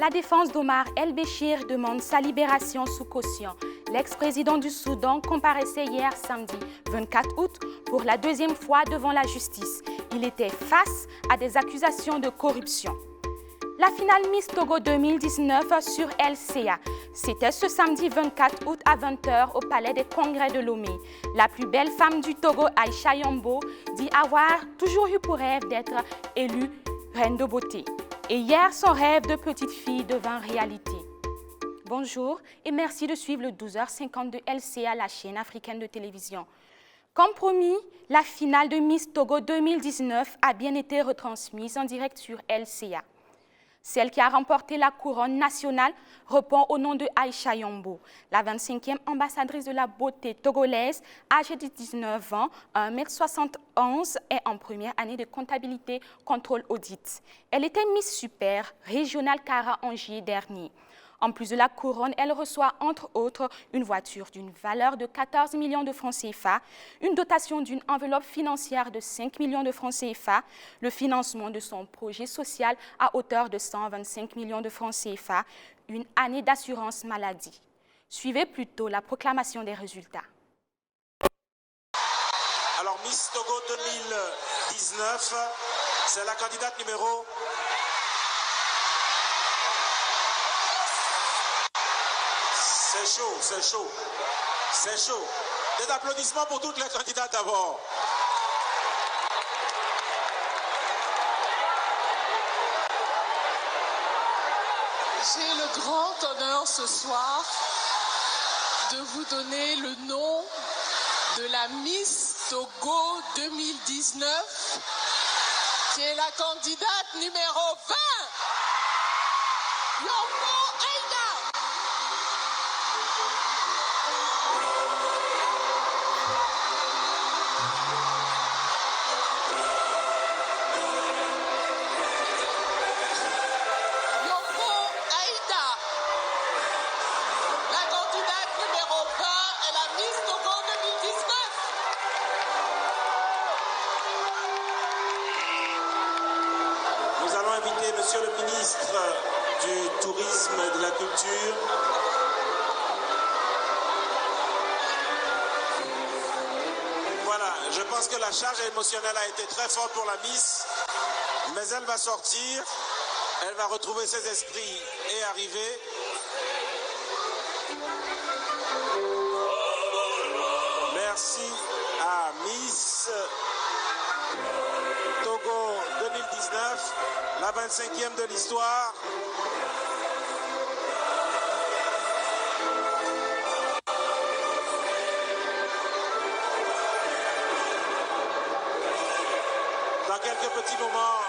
La défense d'Omar El-Béchir demande sa libération sous caution. L'ex-président du Soudan comparaissait hier samedi 24 août pour la deuxième fois devant la justice. Il était face à des accusations de corruption. La finale Miss Togo 2019 sur LCA. C'était ce samedi 24 août à 20h au Palais des Congrès de Lomé. La plus belle femme du Togo, Aïcha Yambo, dit avoir toujours eu pour rêve d'être élue reine de beauté. Et hier, son rêve de petite fille devint réalité. Bonjour et merci de suivre le 12h50 de LCA, la chaîne africaine de télévision. Comme promis, la finale de Miss Togo 2019 a bien été retransmise en direct sur LCA. Celle qui a remporté la couronne nationale répond au nom de Aïcha Yambo, la 25e ambassadrice de la beauté togolaise, âgée de 19 ans, 1m71 et en première année de comptabilité contrôle audit. Elle était Miss Super régionale Cara en juillet dernier. En plus de la couronne, elle reçoit entre autres une voiture d'une valeur de 14 millions de francs CFA, une dotation d'une enveloppe financière de 5 millions de francs CFA, le financement de son projet social à hauteur de 125 millions de francs CFA, une année d'assurance maladie. Suivez plutôt la proclamation des résultats. Alors Miss Togo 2019, c'est la candidate numéro... C'est chaud, c'est chaud, c'est chaud. Des applaudissements pour toutes les candidates d'abord. J'ai le grand honneur ce soir de vous donner le nom de la Miss Togo 2019, qui est la candidate numéro 20, Yambo Aïda. Monsieur le ministre du Tourisme et de la Culture, voilà, je pense que la charge émotionnelle a été très forte pour la Miss, mais elle va sortir, elle va retrouver ses esprits et arriver. Merci à Miss Togo 2019, la 25e de l'histoire. Dans quelques petits moments,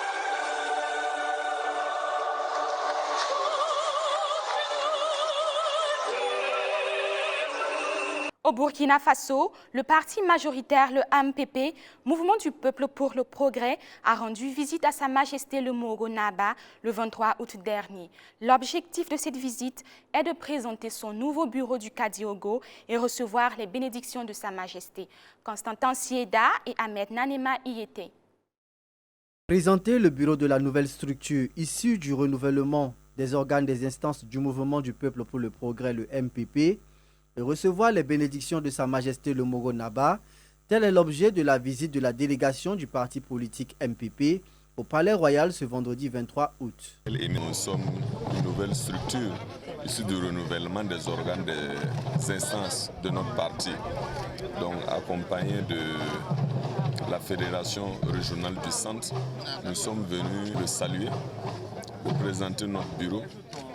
au Burkina Faso, le parti majoritaire, le MPP, Mouvement du Peuple pour le Progrès, a rendu visite à Sa Majesté le Moro Naba le 23 août dernier. L'objectif de cette visite est de présenter son nouveau bureau du Kadiogo et recevoir les bénédictions de Sa Majesté. Constantin Sieda et Ahmed Nanema y étaient. Présenter le bureau de la nouvelle structure issue du renouvellement des organes des instances du Mouvement du Peuple pour le Progrès, le MPP, et recevoir les bénédictions de Sa Majesté le Moro Naba, tel est l'objet de la visite de la délégation du parti politique MPP au Palais Royal ce vendredi 23 août. Nous sommes une nouvelle structure issue du renouvellement des organes des instances de notre parti, donc accompagné de la Fédération régionale du Centre. Nous sommes venus le saluer, de présenter notre bureau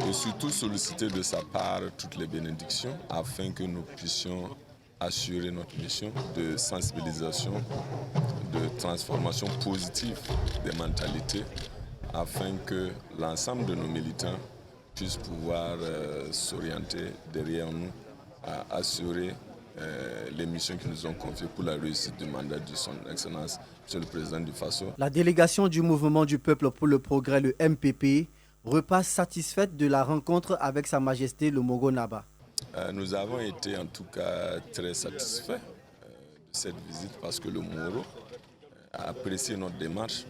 et surtout solliciter de sa part toutes les bénédictions afin que nous puissions assurer notre mission de sensibilisation, de transformation positive des mentalités afin que l'ensemble de nos militants puissent pouvoir s'orienter derrière nous à assurer les missions qui nous ont confiées pour la réussite du mandat de son Excellence, Monsieur le Président du Faso. La délégation du Mouvement du Peuple pour le Progrès, le MPP, repasse satisfaite de la rencontre avec Sa Majesté le Moro Naba. Nous avons été en tout cas très satisfaits de cette visite parce que le Moro a apprécié notre démarche,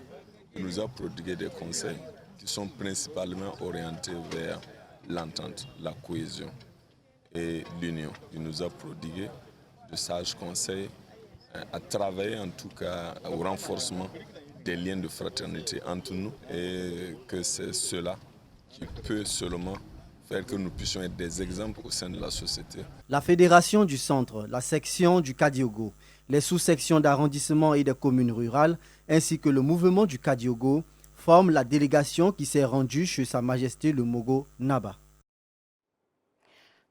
il nous a prodigué des conseils qui sont principalement orientés vers l'entente, la cohésion et l'union. Il nous a prodigué de sages conseils à travailler en tout cas au renforcement des liens de fraternité entre nous et que c'est cela qui peut seulement faire que nous puissions être des exemples au sein de la société. La fédération du centre, la section du Kadiogo, les sous-sections d'arrondissement et des communes rurales, ainsi que le mouvement du Kadiogo, forment la délégation qui s'est rendue chez Sa Majesté le Mogo Naba.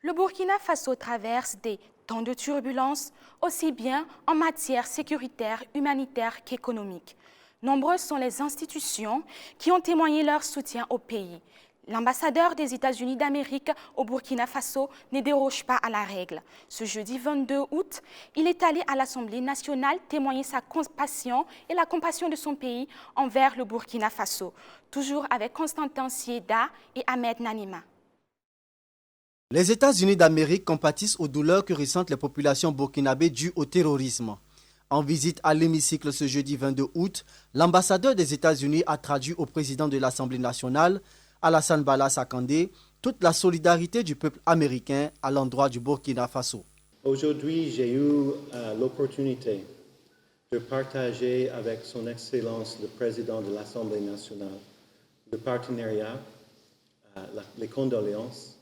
Le Burkina Faso traverse des temps de turbulence, aussi bien en matière sécuritaire, humanitaire qu'économique. Nombreuses sont les institutions qui ont témoigné leur soutien au pays. L'ambassadeur des États-Unis d'Amérique au Burkina Faso ne déroge pas à la règle. Ce jeudi 22 août, il est allé à l'Assemblée nationale témoigner sa compassion et la compassion de son pays envers le Burkina Faso, toujours avec Constantin Sieda et Ahmed Nanima. Les États-Unis d'Amérique compatissent aux douleurs que ressentent les populations burkinabées dues au terrorisme. En visite à l'hémicycle ce jeudi 22 août, l'ambassadeur des États-Unis a traduit au président de l'Assemblée nationale, Alassane Bala Sakandé, toute la solidarité du peuple américain à l'endroit du Burkina Faso. Aujourd'hui, j'ai eu l'opportunité de partager avec son Excellence le président de l'Assemblée nationale le partenariat, les condoléances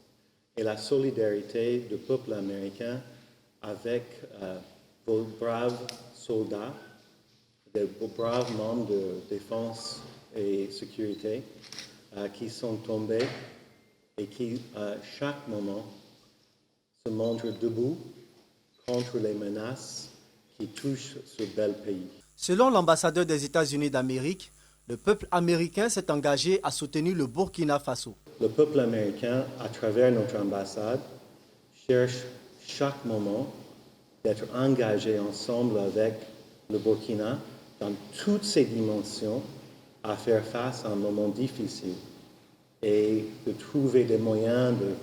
et la solidarité du peuple américain avec vos braves soldats, vos braves membres de défense et sécurité qui sont tombés et qui, à chaque moment, se montrent debout contre les menaces qui touchent ce bel pays. Selon l'ambassadeur des États-Unis d'Amérique, le peuple américain s'est engagé à soutenir le Burkina Faso. Le peuple américain, à travers notre ambassade, cherche chaque moment d'être engagé ensemble avec le Burkina dans toutes ses dimensions à faire face à un moment difficile et de trouver des moyens de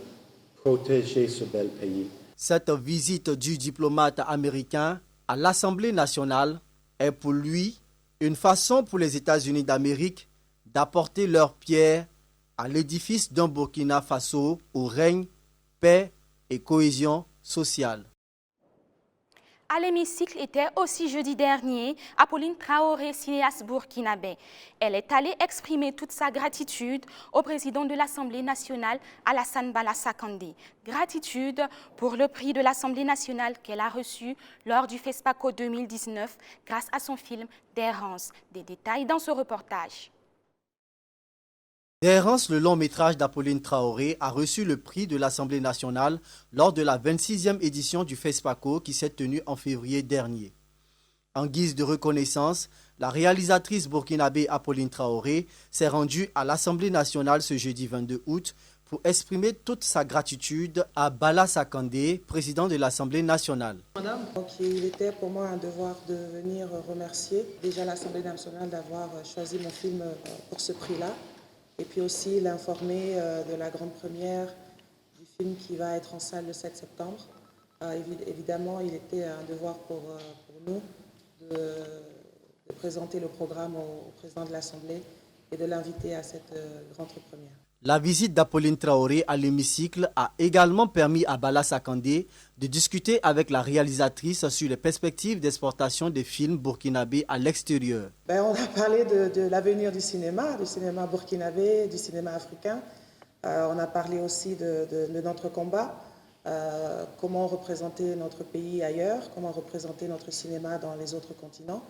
protéger ce bel pays. Cette visite du diplomate américain à l'Assemblée nationale est pour lui une façon pour les États-Unis d'Amérique d'apporter leur pierre à l'édifice d'un Burkina Faso où règne paix et cohésion sociale. À l'hémicycle était aussi jeudi dernier Apolline Traoré, cinéaste burkinabé. Elle est allée exprimer toute sa gratitude au président de l'Assemblée nationale, Alassane Bala Sakandé. Gratitude pour le prix de l'Assemblée nationale qu'elle a reçu lors du FESPACO 2019 grâce à son film d'errance. Des détails dans ce reportage. D'errance, le long métrage d'Apolline Traoré a reçu le prix de l'Assemblée nationale lors de la 26e édition du FESPACO qui s'est tenue en février dernier. En guise de reconnaissance, la réalisatrice burkinabé Apolline Traoré s'est rendue à l'Assemblée nationale ce jeudi 22 août pour exprimer toute sa gratitude à Bala Sakandé, président de l'Assemblée nationale. Donc, il était pour moi un devoir de venir remercier déjà l'Assemblée nationale d'avoir choisi mon film pour ce prix-là. Et puis aussi l'informer de la grande première du film qui va être en salle le 7 septembre. Évidemment, il était un devoir pour nous de présenter le programme au président de l'Assemblée et de l'inviter à cette grande première. La visite d'Apolline Traoré à l'hémicycle a également permis à Bala Sakandé de discuter avec la réalisatrice sur les perspectives d'exportation des films burkinabés à l'extérieur. On a parlé de l'avenir du cinéma burkinabé, du cinéma africain. On a parlé aussi de notre combat, comment représenter notre pays ailleurs, comment représenter notre cinéma dans les autres continents.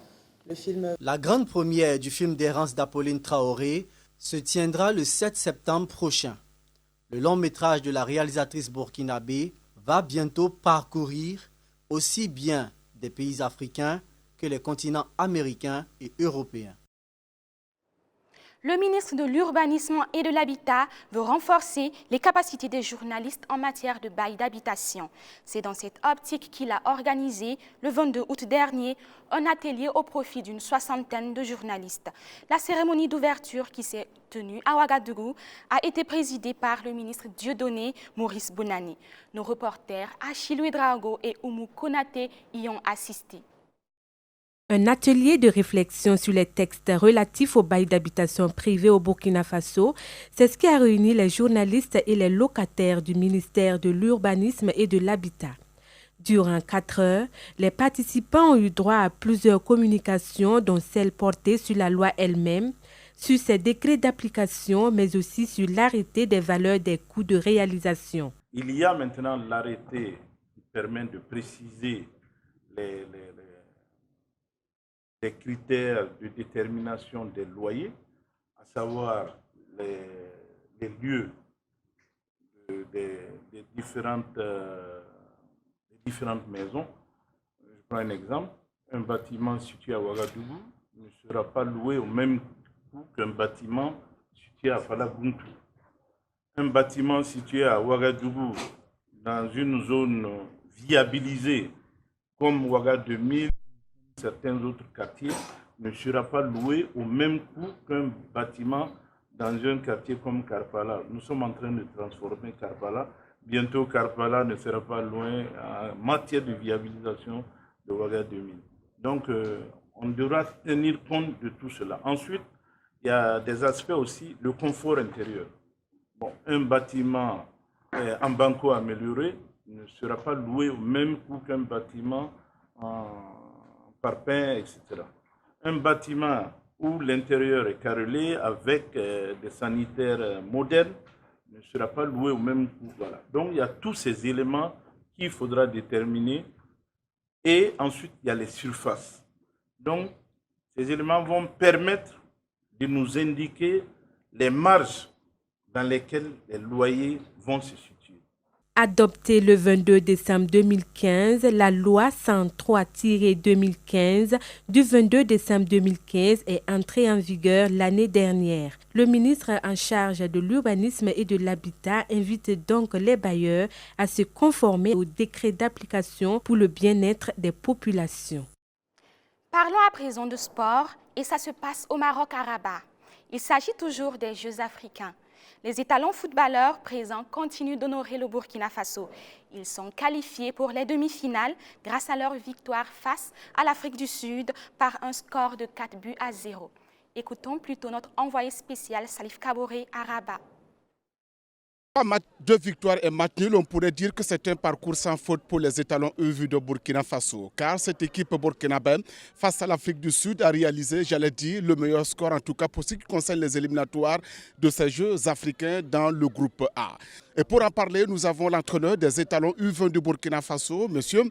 La grande première du film d'errance d'Apolline Traoré se tiendra le 7 septembre prochain. Le long métrage de la réalisatrice burkinabé va bientôt parcourir aussi bien des pays africains que les continents américains et européens. Le ministre de l'Urbanisme et de l'Habitat veut renforcer les capacités des journalistes en matière de bail d'habitation. C'est dans cette optique qu'il a organisé, le 22 août dernier, un atelier au profit d'une 60aine de journalistes. La cérémonie d'ouverture qui s'est tenue à Ouagadougou a été présidée par le ministre Dieudonné Maurice Bonani. Nos reporters Achille Ouedraogo et Oumou Konaté y ont assisté. Un atelier de réflexion sur les textes relatifs au bail d'habitation privé au Burkina Faso, c'est ce qui a réuni les journalistes et les locataires du ministère de l'Urbanisme et de l'Habitat. Durant 4 heures, les participants ont eu droit à plusieurs communications, dont celle portée sur la loi elle-même, sur ses décrets d'application, mais aussi sur l'arrêté des valeurs des coûts de réalisation. Il y a maintenant l'arrêté qui permet de préciser les critères de détermination des loyers, à savoir les lieux des différentes maisons. Je prends un exemple. Un bâtiment situé à Ouagadougou ne sera pas loué au même coût qu'un bâtiment situé à Falaguntu. Un bâtiment situé à Ouagadougou dans une zone viabilisée comme Ouaga 2000, certains autres quartiers, ne sera pas loué au même coût qu'un bâtiment dans un quartier comme Karpala. Nous sommes en train de transformer Karpala. Bientôt, Karpala ne sera pas loin en matière de viabilisation de Ouaga 2000. Donc, on devra tenir compte de tout cela. Ensuite, il y a des aspects aussi, le confort intérieur. Bon, un bâtiment en banco amélioré ne sera pas loué au même coût qu'un bâtiment en parpaing, etc. Un bâtiment où l'intérieur est carrelé avec des sanitaires modernes ne sera pas loué au même coût. Voilà. Donc, il y a tous ces éléments qu'il faudra déterminer. Et ensuite, il y a les surfaces. Donc, ces éléments vont permettre de nous indiquer les marges dans lesquelles les loyers vont se situer. Adoptée le 22 décembre 2015, la loi 103-2015 du 22 décembre 2015 est entrée en vigueur l'année dernière. Le ministre en charge de l'urbanisme et de l'habitat invite donc les bailleurs à se conformer au décret d'application pour le bien-être des populations. Parlons à présent de sport et ça se passe au Maroc à Rabat. Il s'agit toujours des Jeux africains. Les étalons footballeurs présents continuent d'honorer le Burkina Faso. Ils sont qualifiés pour les demi-finales grâce à leur victoire face à l'Afrique du Sud par un score de 4-0. Écoutons plutôt notre envoyé spécial Salif Kaboré à Rabat. 2 victoires et match nul, on pourrait dire que c'est un parcours sans faute pour les étalons UV de Burkina Faso. Car cette équipe burkinabé, face à l'Afrique du Sud, a réalisé, j'allais dire, le meilleur score, en tout cas pour ce qui concerne les éliminatoires de ces Jeux africains dans le groupe A. Et pour en parler, nous avons l'entraîneur des étalons U20 du Burkina Faso, monsieur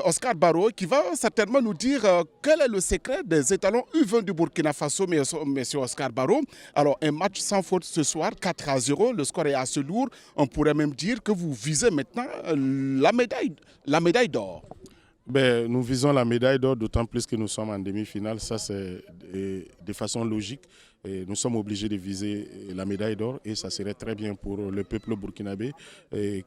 Oscar Barro, qui va certainement nous dire quel est le secret des étalons U20 du Burkina Faso, monsieur Oscar Barro. Alors, un match sans faute ce soir, 4-0, le score est assez lourd. On pourrait même dire que vous visez maintenant la médaille d'or. Ben, nous visons la médaille d'or, d'autant plus que nous sommes en demi-finale. Ça, c'est de façon logique. Et nous sommes obligés de viser la médaille d'or et ça serait très bien pour le peuple burkinabé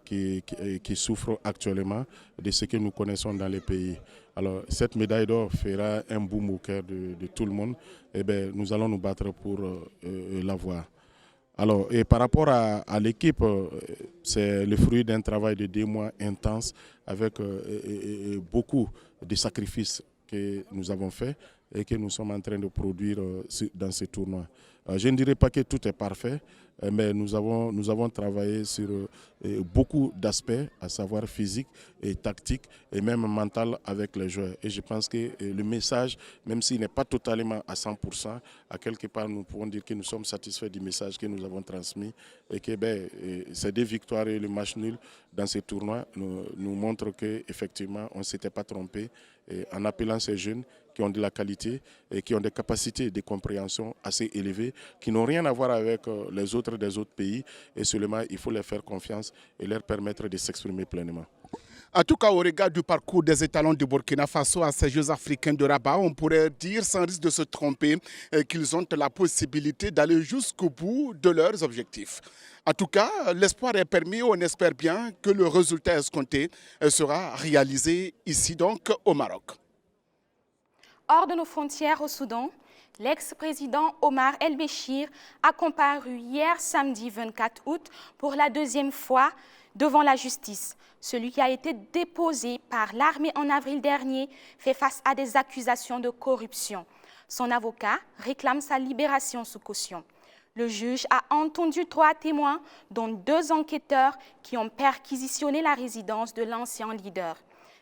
qui souffre actuellement de ce que nous connaissons dans les pays. Alors, cette médaille d'or fera un boom au cœur de tout le monde. Et ben, nous allons nous battre pour l'avoir. Alors, et par rapport à l'équipe, c'est le fruit d'un travail de 2 mois intense avec beaucoup de sacrifices que nous avons faits et que nous sommes en train de produire dans ce tournoi. Je ne dirais pas que tout est parfait, mais nous avons travaillé sur beaucoup d'aspects, à savoir physique et tactique et même mental avec les joueurs. Et je pense que le message, même s'il n'est pas totalement à 100%, à quelque part nous pouvons dire que nous sommes satisfaits du message que nous avons transmis et que ces 2 victoires et le match nul dans ce tournoi nous montrent qu'effectivement on ne s'était pas trompé en appelant ces jeunes qui ont de la qualité et qui ont des capacités de compréhension assez élevées, qui n'ont rien à voir avec les autres des autres pays. Et seulement, il faut leur faire confiance et leur permettre de s'exprimer pleinement. En tout cas, au regard du parcours des étalons du Burkina Faso à ces Jeux africains de Rabat, on pourrait dire, sans risque de se tromper, qu'ils ont la possibilité d'aller jusqu'au bout de leurs objectifs. En tout cas, l'espoir est permis. On espère bien que le résultat escompté sera réalisé ici, donc, au Maroc. Hors de nos frontières au Soudan, l'ex-président Omar El-Béchir a comparu hier samedi 24 août pour la 2e fois devant la justice. Celui qui a été déposé par l'armée en avril dernier fait face à des accusations de corruption. Son avocat réclame sa libération sous caution. Le juge a entendu 3 témoins, dont 2 enquêteurs qui ont perquisitionné la résidence de l'ancien leader.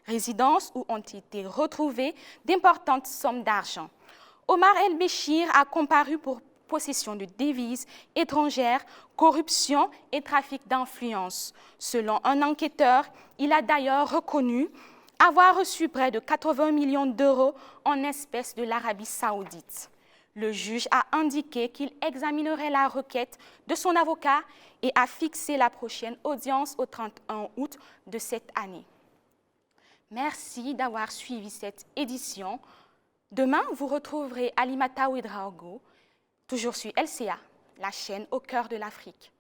Résidence où ont été retrouvées d'importantes sommes d'argent. Omar El-Béchir a comparu pour possession de devises étrangères, corruption et trafic d'influence. Selon un enquêteur, il a d'ailleurs reconnu avoir reçu près de 80 millions d'euros en espèces de l'Arabie saoudite. Le juge a indiqué qu'il examinerait la requête de son avocat et a fixé la prochaine audience au 31 août de cette année. Merci d'avoir suivi cette édition. Demain, vous retrouverez Alimata Ouedraogo, toujours sur LCA, la chaîne au cœur de l'Afrique.